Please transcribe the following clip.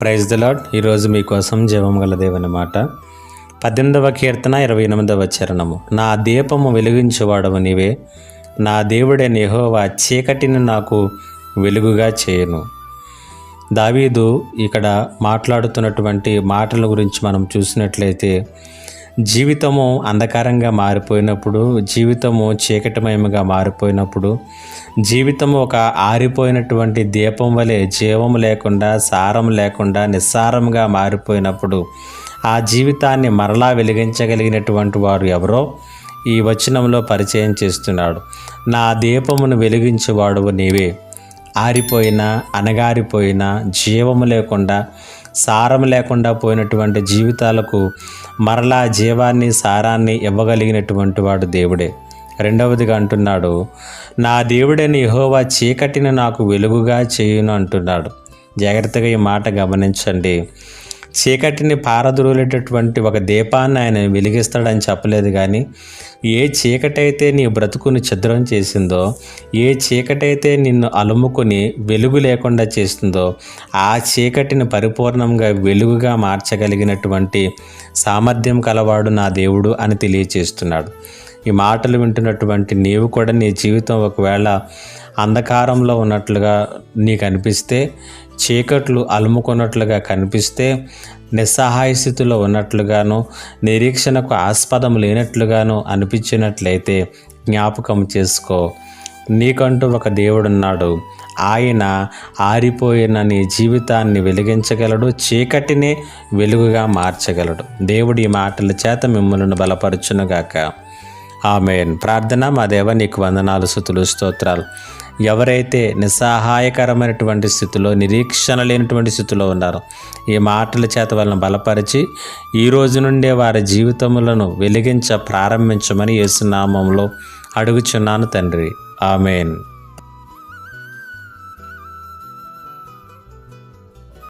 Praise the lord. ఈరోజు మీకోసం జీవం గల దేవుని మాట 18వ కీర్తన 28వ చరణము. నా దీపము వెలిగించేవాడవు నీవే, నా దేవుడైన యెహోవా చీకటిని నాకు వెలుగుగా చేయను. దావీదు ఇక్కడ మాట్లాడుతున్నటువంటి మాటల గురించి మనం చూసినట్లయితే, జీవితము అంధకారంగా మారిపోయినప్పుడు, జీవితము చీకటిమయముగా మారిపోయినప్పుడు, జీవితము ఒక ఆరిపోయినటువంటి దీపం వలె జీవం లేకుండా, సారం లేకుండా, నిస్సారంగా మారిపోయినప్పుడు ఆ జీవితాన్ని మరలా వెలిగించగలిగినటువంటి వారు ఎవరో ఈ వచనంలో పరిచయం చేస్తున్నాడు. నా దీపమును వెలిగించేవాడువు నీవే. ఆరిపోయినా, అణగారిపోయినా, జీవము లేకుండా, సారం లేకుండా పోయినటువంటి జీవితాలకు మరలా జీవాన్ని, సారాన్ని ఇవ్వగలిగినటువంటి వాడు దేవుడే. రెండవదిగా అంటున్నాడు, నా దేవుడైన యెహోవా చీకటిని నాకు వెలుగుగా చేయును అంటున్నాడు. జాగ్రత్తగా ఈ మాట గమనించండి. చీకటిని పారద్రోలేటటువంటి ఒక దీపాన్ని ఆయన వెలిగిస్తాడని చెప్పలేదు, కానీ ఏ చీకటైతే నీ బ్రతుకుని ఛిద్రం చేసిందో, ఏ చీకటైతే నిన్ను అలుముకొని వెలుగు లేకుండా చేస్తుందో, ఆ చీకటిని పరిపూర్ణంగా వెలుగుగా మార్చగలిగినటువంటి సామర్థ్యం కలవాడు నా దేవుడు అని తెలియచేస్తున్నాడు. ఈ మాటలు వింటున్నటువంటి నీవు కూడా నీ జీవితం ఒకవేళ అంధకారంలో ఉన్నట్లుగా నీకు అనిపిస్తే, చీకట్లు అలుముకున్నట్లుగా కనిపిస్తే, నిస్సహాయ స్థితిలో ఉన్నట్లుగాను, నిరీక్షణకు ఆస్పదం లేనట్లుగాను అనిపించినట్లయితే జ్ఞాపకం చేసుకో, నీకంటూ ఒక దేవుడున్నాడు. ఆయన ఆరిపోయిన నీ జీవితాన్ని వెలిగించగలడు, చీకటిని వెలుగుగా మార్చగలడు. దేవుడి ఈ మాటల చేత మిమ్మల్ని బలపరచునుగాక. ఆమేన్. ప్రార్థన. మా దేవ, నీకు వందనాలు, స్తుతులు, స్తోత్రాలు. ఎవరైతే నిస్సహాయకరమైనటువంటి స్థితిలో, నిరీక్షణ లేనటువంటి స్థితిలో ఉన్నారో, ఈ మాటల చేత వాళ్ళని బలపరిచి ఈ రోజు నుండే వారి జీవితములను వెలిగించ ప్రారంభించమని యేసు నామములో అడుగుచున్నాను తండ్రి. ఆమేన్.